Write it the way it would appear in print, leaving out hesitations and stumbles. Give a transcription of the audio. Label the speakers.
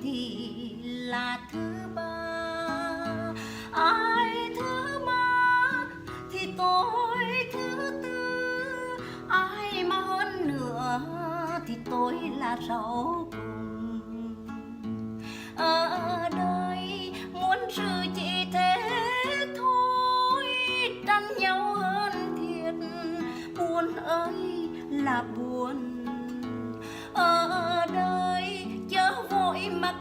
Speaker 1: thì là thứ ba. Ai thứ ba thì tôi thứ tư, ai mà hơn nữa thì tôi là sau cùng. Ở đây muốn sự chỉ thế thôi, tranh nhau hơn thiệt, buồn ơi là buồn